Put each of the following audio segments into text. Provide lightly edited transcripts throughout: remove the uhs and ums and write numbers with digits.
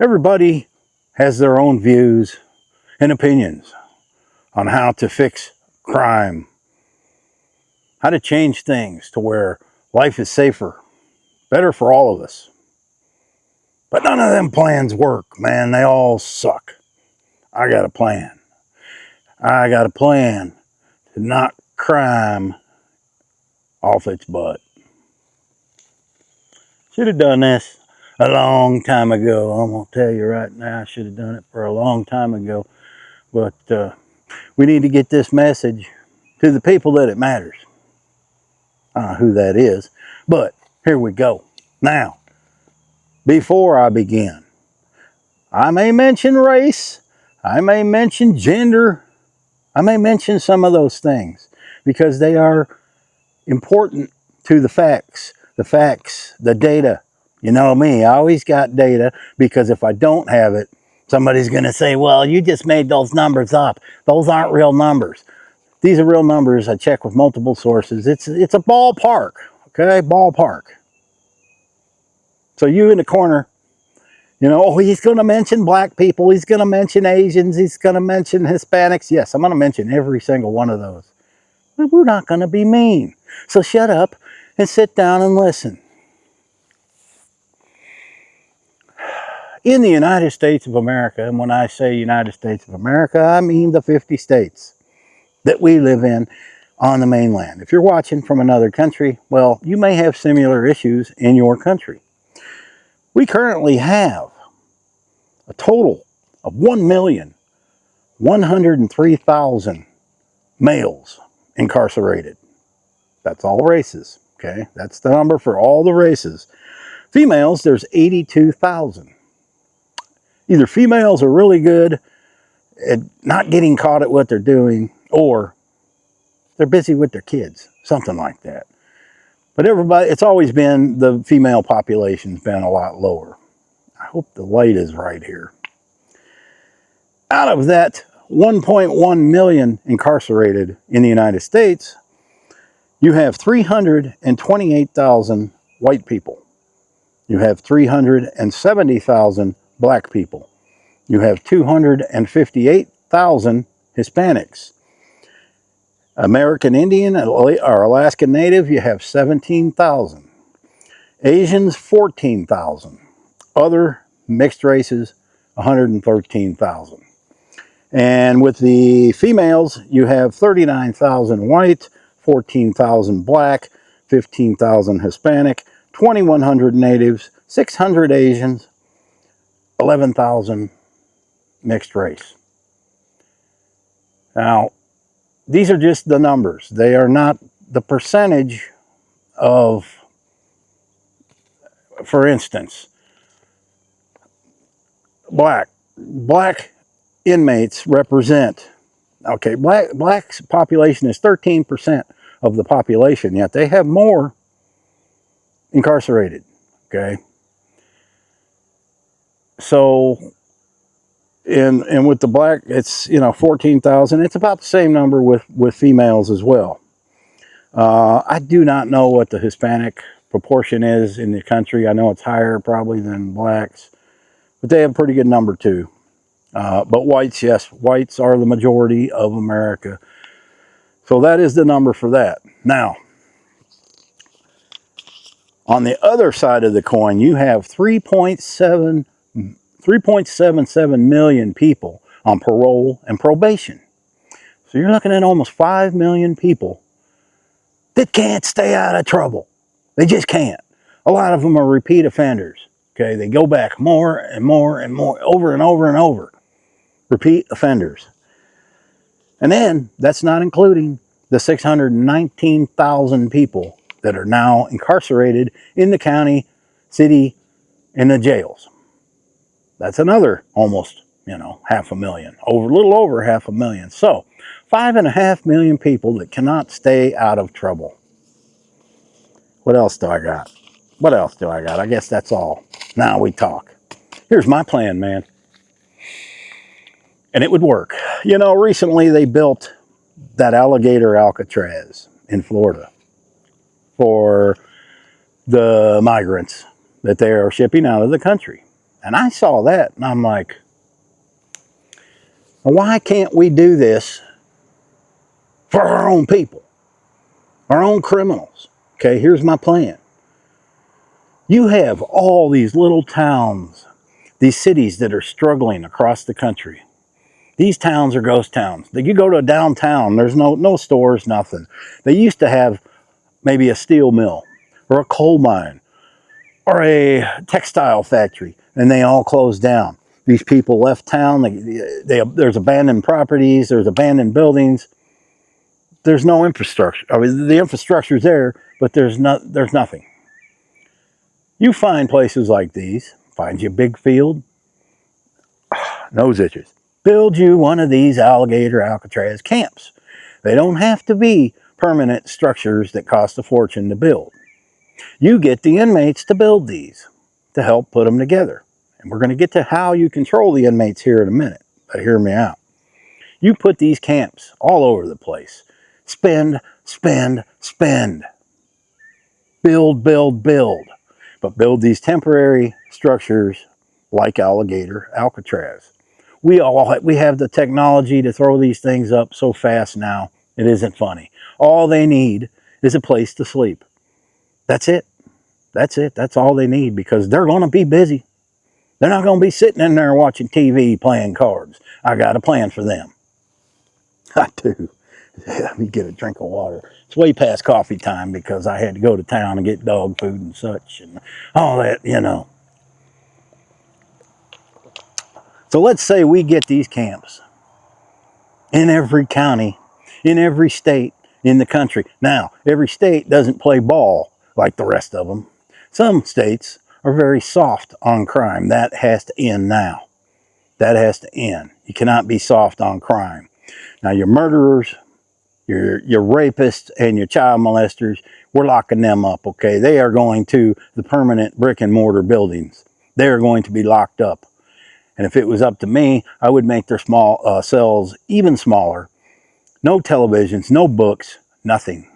Everybody has their own views and opinions on how to fix crime, how to change things to where life is safer, better for all of us. But none of them plans work, man. They all suck. I got a plan. I got a plan to knock crime off its butt. Should have done this a long time ago. I'm going to tell you right now, I should have done it for a long time ago. But we need to get this message to the people that it matters. I don't know who that is, but here we go. Now, before I begin, I may mention race, I may mention gender, I may mention some of those things because they are important to the facts, the data. You know me, I always got data because if I don't have it, somebody's going to say, well, you just made those numbers up. Those aren't real numbers. These are real numbers. I check with multiple sources. It's a ballpark, okay? Ballpark. So you in the corner, you know, oh, he's going to mention black people. He's going to mention Asians. He's going to mention Hispanics. Yes, I'm going to mention every single one of those. But we're not going to be mean. So shut up and sit down and listen. In the United States of America, and when I say United States of America, I mean the 50 states that we live in on the mainland. If you're watching from another country, well, you may have similar issues in your country. We currently have a total of 1,103,000 males incarcerated. That's all races, okay? That's the number for all the races. Females, there's 82,000. Either females are really good at not getting caught at what they're doing, or they're busy with their kids, something like that. But everybody, it's always been the female population's been a lot lower. I hope the light is right here. Out of that 1.1 million incarcerated in the United States, you have 328,000 white people. You have 370,000 black people. You have 258,000 Hispanics. American Indian or Alaskan Native, you have 17,000. Asians, 14,000. Other mixed races, 113,000. And with the females, you have 39,000 white, 14,000 black, 15,000 Hispanic, 2,100 natives, 600 Asians, 11,000 mixed race. Now, these are just the numbers. They are not the percentage of, for instance, black inmates represent, okay, black population is 13% of the population, yet they have more incarcerated, okay? So, and with the black, it's, you know, 14,000. It's about the same number with females as well. I do not know what the Hispanic proportion is in the country. I know it's higher probably than blacks, but they have a pretty good number too. But whites, yes, whites are the majority of America. So that is the number for that. Now, on the other side of the coin, you have 3.77 million people on parole and probation. So you're looking at almost 5 million people that can't stay out of trouble. They just can't. A lot of them are repeat offenders. Okay, they go back more and more and more, over and over and over. Repeat offenders. And then that's not including the 619,000 people that are now incarcerated in the county, city, and the jails. That's another almost, you know, 500,000, a little over 500,000. So 5.5 million people that cannot stay out of trouble. What else do I got? What else do I got? I guess that's all. Now we talk. Here's my plan, man. And it would work. You know, recently they built that alligator Alcatraz in Florida for the migrants that they are shipping out of the country. And I saw that and I'm like, why can't we do this for our own people, our own criminals? Okay, here's my plan. You have all these little towns, these cities that are struggling across the country. These towns are ghost towns. You go to a downtown, there's no stores, nothing. They used to have maybe a steel mill or a coal mine or a textile factory, and they all closed down. These people left town. There's abandoned properties, there's abandoned buildings. There's no infrastructure. I mean, the infrastructure's there, but there's nothing. You find places like these, find you a big field, nose itches. Build you one of these alligator Alcatraz camps. They don't have to be permanent structures that cost a fortune to build. You get the inmates to build these to help put them together. And we're going to get to how you control the inmates here in a minute, but hear me out. You put these camps all over the place. Spend, spend, spend. Build, build, build. But build these temporary structures like alligator Alcatraz. We have the technology to throw these things up so fast now, it isn't funny. All they need is a place to sleep. That's it. That's it. That's all they need, because they're going to be busy. They're not going to be sitting in there watching TV, playing cards. I got a plan for them. I do. Let me get a drink of water. It's way past coffee time because I had to go to town and get dog food and such and all that, you know. So let's say we get these camps in every county, in every state in the country. Now, every state doesn't play ball like the rest of them. Some states are very soft on crime. That has to end now. That has to end. You cannot be soft on crime. Now, your murderers, your rapists, and your child molesters, we're locking them up, okay? They are going to the permanent brick and mortar buildings. They are going to be locked up. And if it was up to me, I would make their small cells even smaller. No televisions, no books, nothing.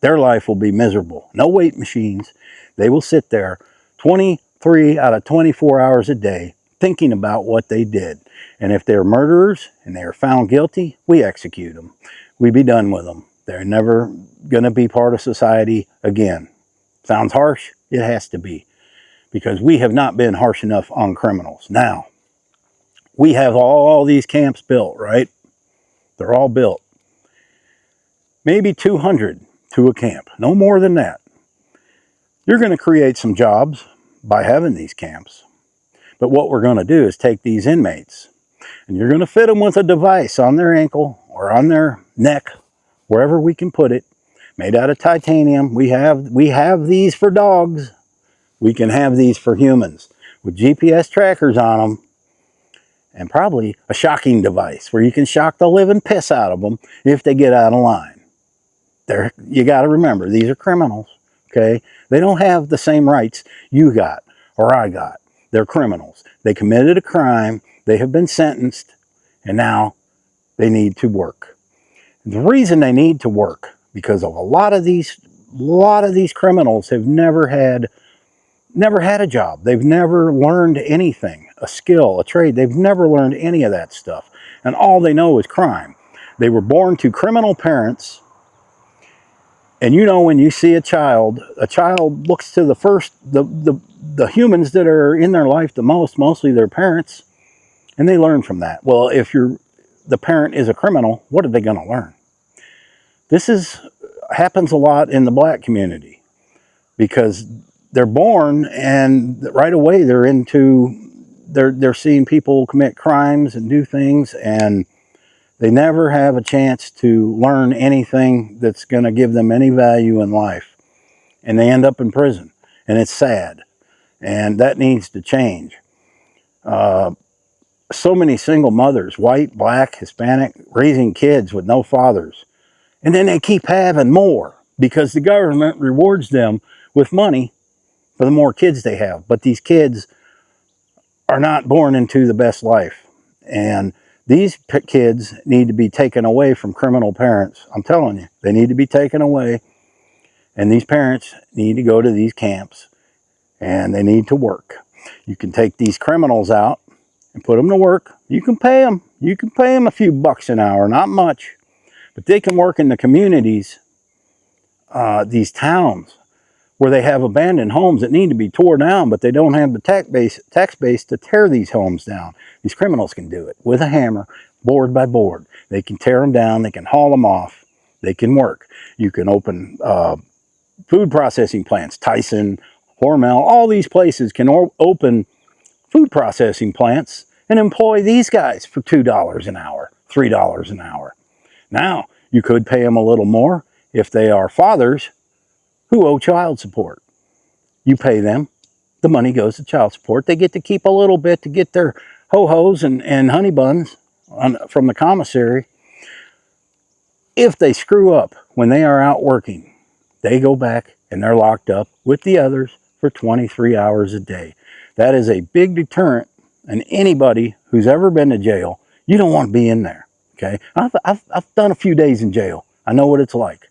Their life will be miserable. No weight machines. They will sit there 23 out of 24 hours a day thinking about what they did. And if they're murderers and they are found guilty, we execute them. We be done with them. They're never going to be part of society again. Sounds harsh? It has to be. Because we have not been harsh enough on criminals. Now, we have all these camps built, right? They're all built. Maybe 200 to a camp. No more than that. You're going to create some jobs by having these camps. But what we're going to do is take these inmates and you're going to fit them with a device on their ankle or on their neck, wherever we can put it, made out of titanium. We have these for dogs. We can have these for humans with GPS trackers on them and probably a shocking device where you can shock the living piss out of them if they get out of line. You got to remember, these are criminals, okay? They don't have the same rights you got or I got. They're criminals. They committed a crime. They have been sentenced, and now they need to work. The reason they need to work, because of a lot of these criminals have never had a job. They've never learned anything, a skill, a trade. They've never learned any of that stuff, and all they know is crime. They were born to criminal parents. And you know, when you see a child looks to the humans that are in their life the most, mostly their parents, and they learn from that. Well, if the parent is a criminal, what are they going to learn? This happens a lot in the black community because they're born and right away they're seeing people commit crimes and do things, and they never have a chance to learn anything that's going to give them any value in life. And they end up in prison. And it's sad. And that needs to change. So many single mothers, white, black, Hispanic, raising kids with no fathers. And then they keep having more because the government rewards them with money for the more kids they have. But these kids are not born into the best life. And these kids need to be taken away from criminal parents. I'm telling you, they need to be taken away. And these parents need to go to these camps and they need to work. You can take these criminals out and put them to work. You can pay them. You can pay them a few bucks an hour, not much. But they can work in the communities, these towns, where they have abandoned homes that need to be torn down, but they don't have the tax base to tear these homes down. These criminals can do it with a hammer, board by board. They can tear them down. They can haul them off. They can work. You can open food processing plants. Tyson, Hormel, all these places can open food processing plants and employ these guys for $2 an hour, $3 an hour. Now, you could pay them a little more if they are fathers who owe child support. You pay them, the money goes to child support. They get to keep a little bit to get their ho-hos and honey buns from the commissary. If they screw up when they are out working, they go back and they're locked up with the others for 23 hours a day. That is a big deterrent, and anybody who's ever been to jail, you don't want to be in there. Okay, I've done a few days in jail. I know what it's like.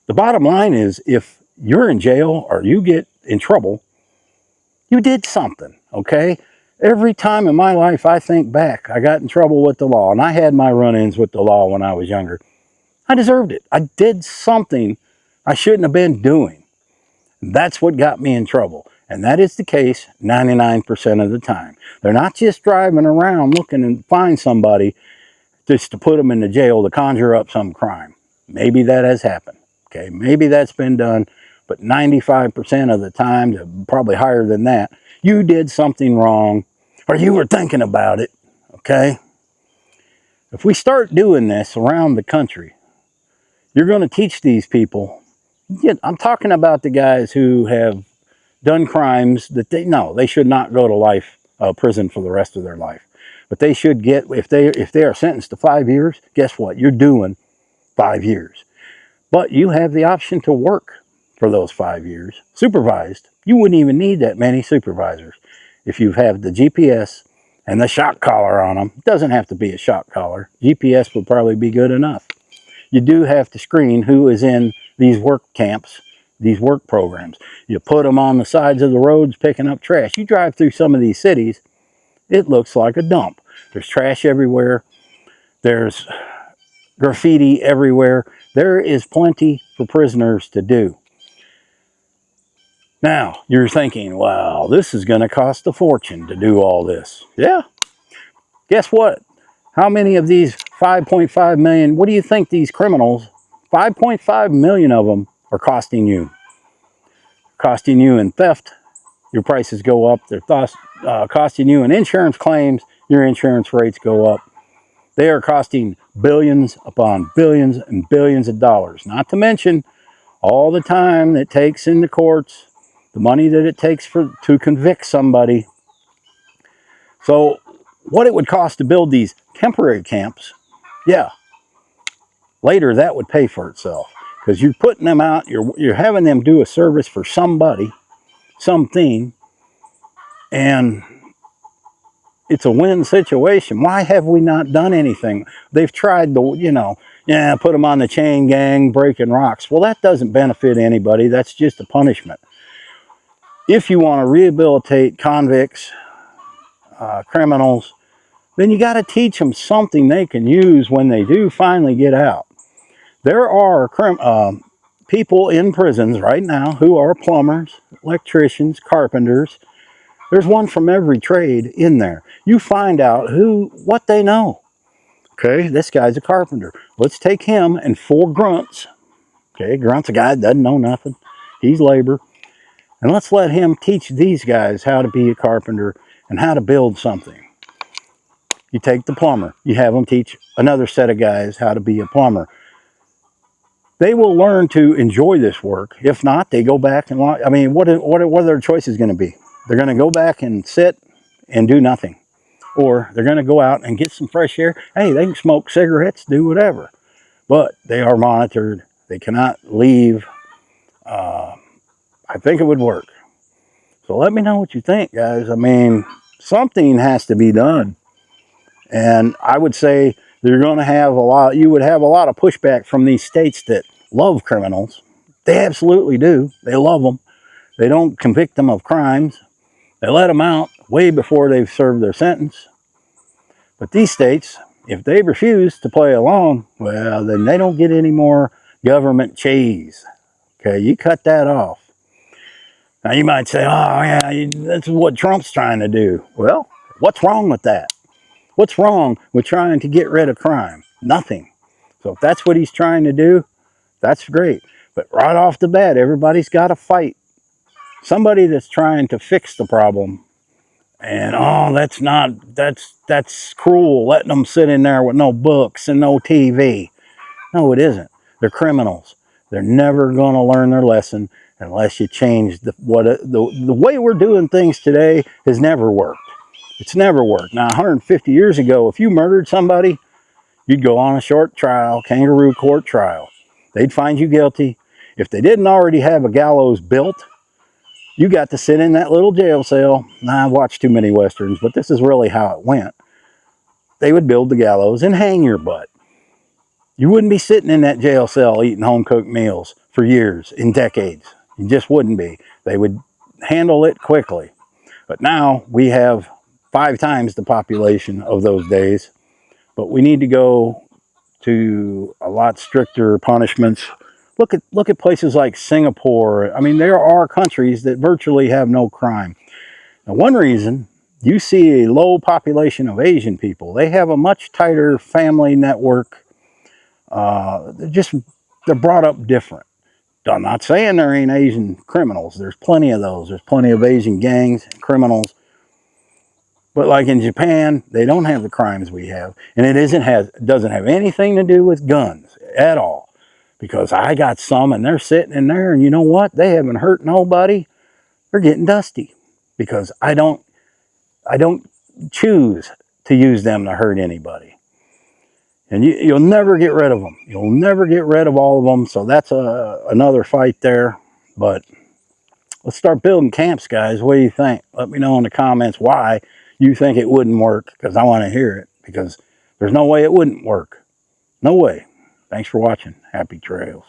The bottom line is, if you're in jail or you get in trouble, you did something, okay? Every time in my life I think back, I got in trouble with the law, and I had my run-ins with the law when I was younger. I deserved it. I did something I shouldn't have been doing. That's what got me in trouble. And that is the case 99% of the time. They're not just driving around looking to find somebody just to put them in the jail to conjure up some crime. Maybe that has happened. Okay, maybe that's been done, but 95% of the time, probably higher than that, you did something wrong or you were thinking about it. Okay? If we start doing this around the country, you're going to teach these people. I'm talking about the guys who have done crimes that they should not go to life prison for the rest of their life. But they should get, if they are sentenced to 5 years, guess what? You're doing 5 years. But you have the option to work for those 5 years, supervised. You wouldn't even need that many supervisors if you have the GPS and the shock collar on them. It doesn't have to be a shock collar. GPS would probably be good enough. You do have to screen who is in these work camps, these work programs. You put them on the sides of the roads picking up trash. You drive through some of these cities, it looks like a dump. There's trash everywhere. There's graffiti everywhere. There is plenty for prisoners to do. Now, you're thinking, wow, this is going to cost a fortune to do all this. Yeah. Guess what? How many of these 5.5 million, what do you think these criminals, 5.5 million of them are costing you? Costing you in theft, your prices go up. They're costing you in insurance claims, your insurance rates go up. They are costing billions upon billions and billions of dollars. Not to mention all the time it takes in the courts, the money that it takes to convict somebody. So what it would cost to build these temporary camps, yeah, later that would pay for itself. Because you're putting them out, you're having them do a service for somebody, something, and it's a win situation. Why have we not done anything? They've tried to, put them on the chain gang, breaking rocks. Well, that doesn't benefit anybody. That's just a punishment. If you want to rehabilitate convicts, criminals, then you got to teach them something they can use when they do finally get out. There are people in prisons right now who are plumbers, electricians, carpenters. There's one from every trade in there. You find out what they know. Okay, this guy's a carpenter. Let's take him and 4 grunts. Okay, grunt's a guy that doesn't know nothing. He's labor. And let's let him teach these guys how to be a carpenter and how to build something. You take the plumber. You have them teach another set of guys how to be a plumber. They will learn to enjoy this work. If not, they go back and, what are their choices going to be? They're going to go back and sit and do nothing. Or they're going to go out and get some fresh air. Hey, they can smoke cigarettes, do whatever. But they are monitored. They cannot leave. I think it would work. So let me know what you think, guys. Something has to be done. And I would say you would have a lot of pushback from these states that love criminals. They absolutely do. They love them. They don't convict them of crimes. They let them out way before they've served their sentence. But these states, if they refuse to play along, well, then they don't get any more government cheese. Okay, you cut that off. Now you might say, oh yeah, that's what Trump's trying to do. Well, what's wrong with that? What's wrong with trying to get rid of crime? Nothing. So if that's what he's trying to do, that's great. But right off the bat, everybody's got to fight somebody that's trying to fix the problem. And oh, that's cruel, letting them sit in there with no books and no TV. No, it isn't. They're criminals. They're never going to learn their lesson unless you change the way we're doing things today has never worked. It's never worked. Now, 150 years ago, if you murdered somebody, you'd go on a short trial, kangaroo court trial. They'd find you guilty. If they didn't already have a gallows built, you got to sit in that little jail cell. Now, I watched too many Westerns, but this is really how it went. They would build the gallows and hang your butt. You wouldn't be sitting in that jail cell eating home-cooked meals for years, in decades. You just wouldn't be. They would handle it quickly. But now we have 5 times the population of those days. But we need to go to a lot stricter punishments. Look at places like Singapore. I mean, there are countries that virtually have no crime. Now, one reason you see a low population of Asian people, they have a much tighter family network. They're brought up different. I'm not saying there ain't Asian criminals. There's plenty of those. There's plenty of Asian gangs and criminals. But like in Japan, they don't have the crimes we have. And it doesn't have anything to do with guns at all. Because I got some and they're sitting in there and you know what? They haven't hurt nobody. They're getting dusty. Because I don't choose to use them to hurt anybody. And you'll never get rid of them. You'll never get rid of all of them. So that's another fight there. But let's start building camps, guys. What do you think? Let me know in the comments why you think it wouldn't work, because I want to hear it. Because there's no way it wouldn't work. No way. Thanks for watching. Happy trails.